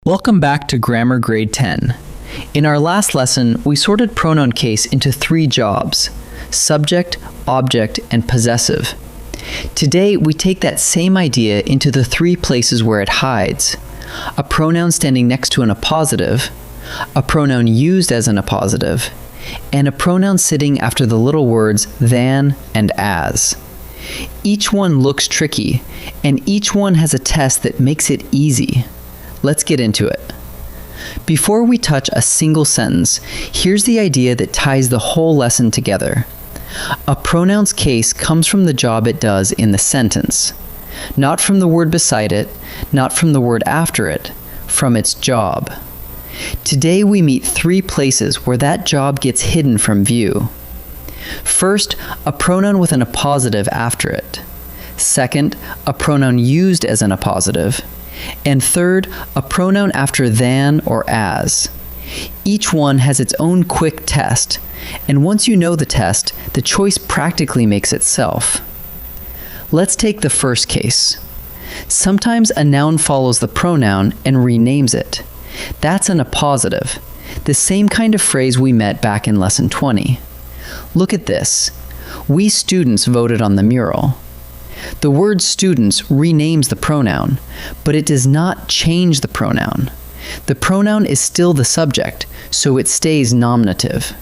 Welcome back to Grammar Grade 10. In our last lesson, we sorted pronoun case into 3 jobs: subject, object, and possessive. Today, we take that same idea into the 3 places where it hides: a pronoun standing next to an appositive, a pronoun used as an appositive, and a pronoun sitting after the little words than and as. Each one looks tricky, and each one has a test that makes it easy. Let's get into it. Before we touch a single sentence, here's the idea that ties the whole lesson together. A pronoun's case comes from the job it does in the sentence, not from the word beside it, not from the word after it, from its job. Today we meet 3 places where that job gets hidden from view. First, a pronoun with an appositive after it. Second, a pronoun used as an appositive. And third, a pronoun after than or as. Each one has its own quick test, and once you know the test, the choice practically makes itself. Let's take the first case. Sometimes a noun follows the pronoun and renames it. That's an appositive, the same kind of phrase we met back in Lesson 20. Look at this. We students voted on the mural. The word students renames the pronoun, but it does not change the pronoun. The pronoun is still the subject, so it stays nominative.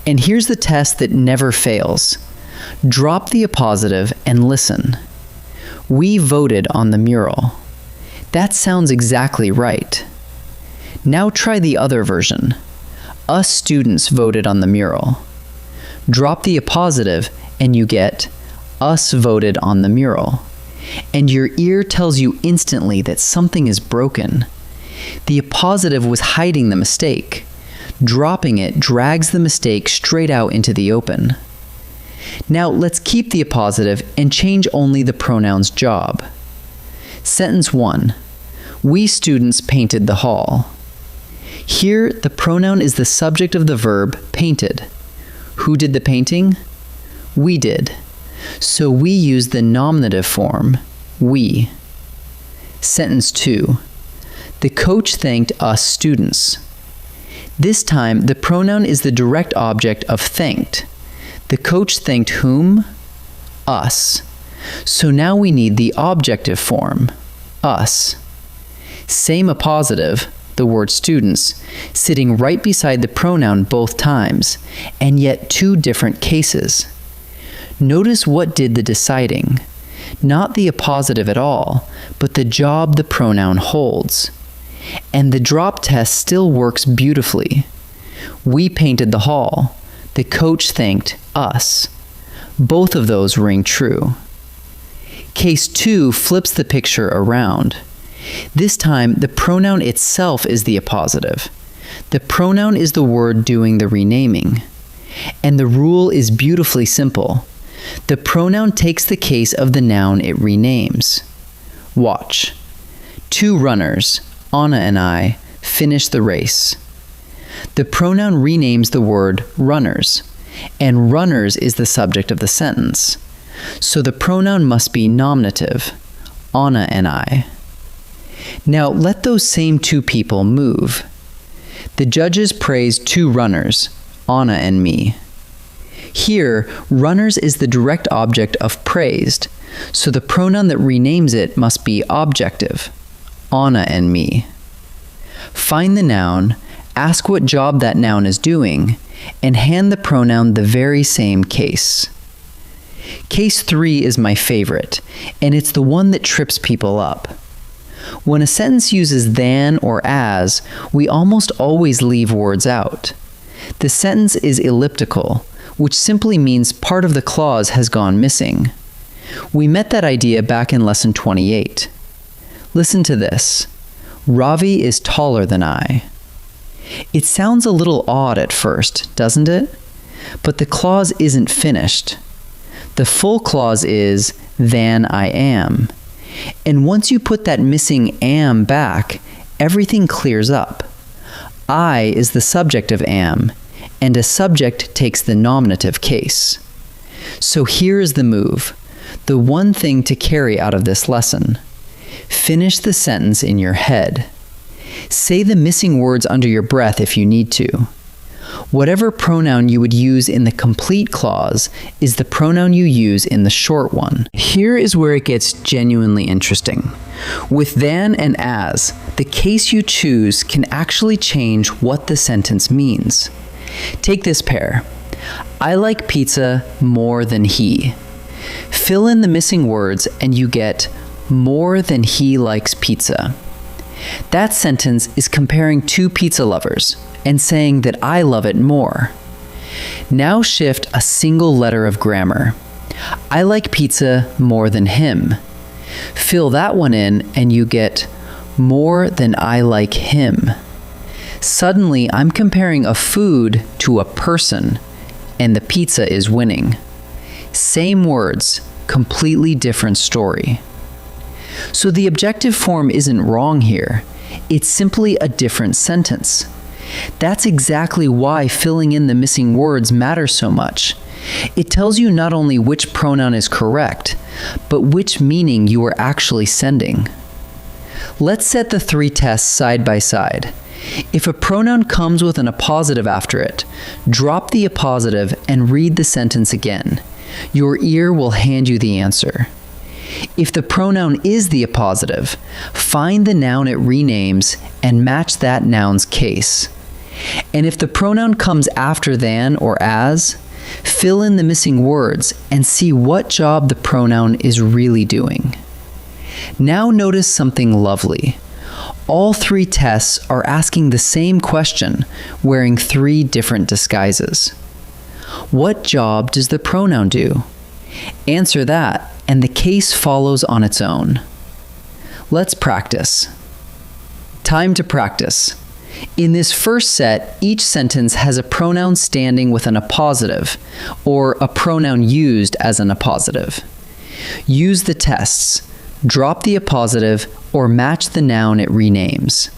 And here's the test that never fails. Drop the appositive and listen. We voted on the mural. That sounds exactly right. Now try the other version. Us students voted on the mural. Drop the appositive and you get us voted on the mural. And your ear tells you instantly that something is broken. The appositive was hiding the mistake. Dropping it drags the mistake straight out into the open. Now let's keep the appositive and change only the pronoun's job. Sentence 1. We students painted the hall. Here, the pronoun is the subject of the verb painted. Who did the painting? We did. So we use the nominative form, we. Sentence 2. The coach thanked us students. This time, the pronoun is the direct object of thanked. The coach thanked whom? Us. So now we need the objective form, us. Same appositive, the word students, sitting right beside the pronoun both times, and yet 2 different cases. Notice what did the deciding. Not the appositive at all, but the job the pronoun holds. And the drop test still works beautifully. We painted the hall. The coach thanked us. Both of those ring true. Case 2 flips the picture around. This time, the pronoun itself is the appositive. The pronoun is the word doing the renaming. And the rule is beautifully simple. The pronoun takes the case of the noun it renames. Watch. 2 runners, Anna and I, finished the race. The pronoun renames the word runners, and runners is the subject of the sentence. So the pronoun must be nominative, Anna and I. Now let those same 2 people move. The judges praised 2 runners, Anna and me. Here, runners is the direct object of praised, so the pronoun that renames it must be objective, Anna and me. Find the noun, ask what job that noun is doing, and hand the pronoun the very same case. Case 3 is my favorite, and it's the one that trips people up. When a sentence uses than or as, we almost always leave words out. The sentence is elliptical, which simply means part of the clause has gone missing. We met that idea back in Lesson 28. Listen to this. Ravi is taller than I. It sounds a little odd at first, doesn't it? But the clause isn't finished. The full clause is, than I am. And once you put that missing am back, everything clears up. I is the subject of am, and a subject takes the nominative case. So here is the move, the one thing to carry out of this lesson. Finish the sentence in your head. Say the missing words under your breath if you need to. Whatever pronoun you would use in the complete clause is the pronoun you use in the short one. Here is where it gets genuinely interesting. With than and as, the case you choose can actually change what the sentence means. Take this pair. I like pizza more than he. Fill in the missing words and you get more than he likes pizza. That sentence is comparing two pizza lovers and saying that I love it more. Now shift a single letter of grammar. I like pizza more than him. Fill that one in and you get more than I like him. Suddenly, I'm comparing a food to a person, and the pizza is winning. Same words, completely different story. So the objective form isn't wrong here. It's simply a different sentence. That's exactly why filling in the missing words matters so much. It tells you not only which pronoun is correct, but which meaning you are actually sending. Let's set the three tests side by side. If a pronoun comes with an appositive after it, drop the appositive and read the sentence again. Your ear will hand you the answer. If the pronoun is the appositive, find the noun it renames and match that noun's case. And if the pronoun comes after than or as, fill in the missing words and see what job the pronoun is really doing. Now notice something lovely. All three tests are asking the same question, wearing three different disguises. What job does the pronoun do? Answer that, and the case follows on its own. Let's practice. Time to practice. In this first set, each sentence has a pronoun standing with an appositive, or a pronoun used as an appositive. Use the tests. Drop the appositive or match the noun it renames.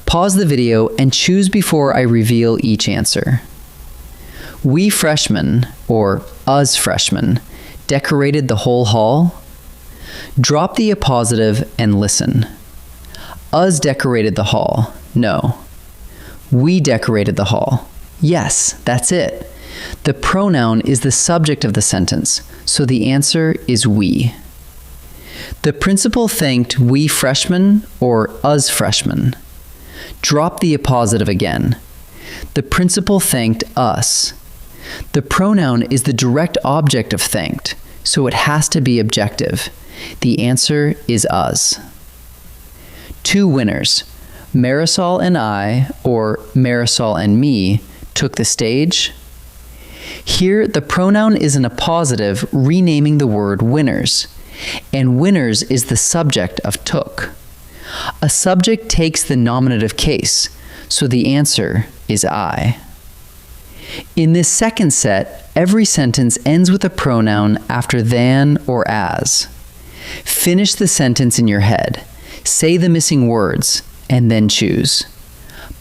Pause the video and choose before I reveal each answer. We freshmen, or us freshmen, decorated the whole hall. Drop the appositive and listen. Us decorated the hall. No. We decorated the hall. Yes, that's it. The pronoun is the subject of the sentence, so the answer is we. The principal thanked we freshmen or us freshmen. Drop the appositive again. The principal thanked us. The pronoun is the direct object of thanked, so it has to be objective. The answer is us. Two winners, Marisol and I, or Marisol and me, took the stage. Here, the pronoun is an appositive renaming the word winners, and winners is the subject of took. A subject takes the nominative case, so the answer is I. In this second set, every sentence ends with a pronoun after than or as. Finish the sentence in your head, say the missing words, and then choose.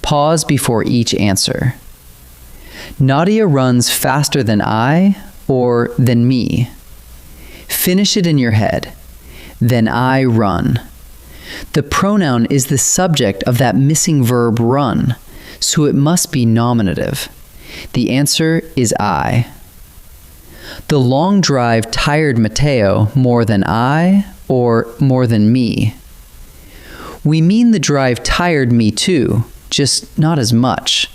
Pause before each answer. Nadia runs faster than I or than me. Finish it in your head. Then I run. The pronoun is the subject of that missing verb run, so it must be nominative. The answer is I. The long drive tired Mateo more than I or more than me. We mean the drive tired me too, just not as much.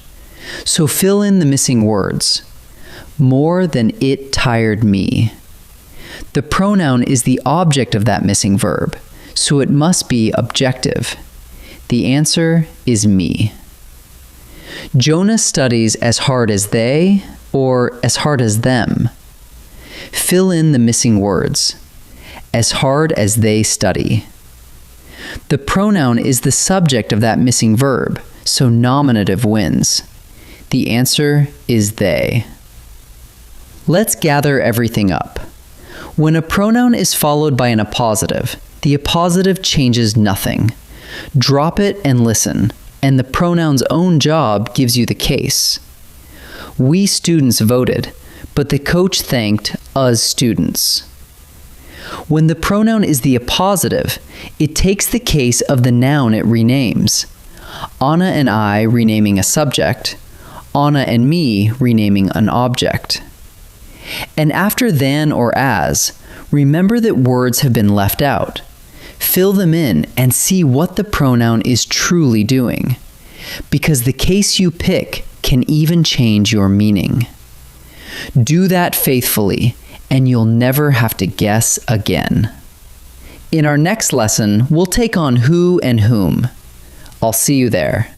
So fill in the missing words. More than it tired me. The pronoun is the object of that missing verb, so it must be objective. The answer is me. Jonah studies as hard as they or as hard as them. Fill in the missing words. As hard as they study. The pronoun is the subject of that missing verb, so nominative wins. The answer is they. Let's gather everything up. When a pronoun is followed by an appositive, the appositive changes nothing. Drop it and listen, and the pronoun's own job gives you the case. We students voted, but the coach thanked us students. When the pronoun is the appositive, it takes the case of the noun it renames. Anna and I renaming a subject, Anna and me renaming an object. And after than or as, remember that words have been left out. Fill them in and see what the pronoun is truly doing, because the case you pick can even change your meaning. Do that faithfully, and you'll never have to guess again. In our next lesson, we'll take on who and whom. I'll see you there.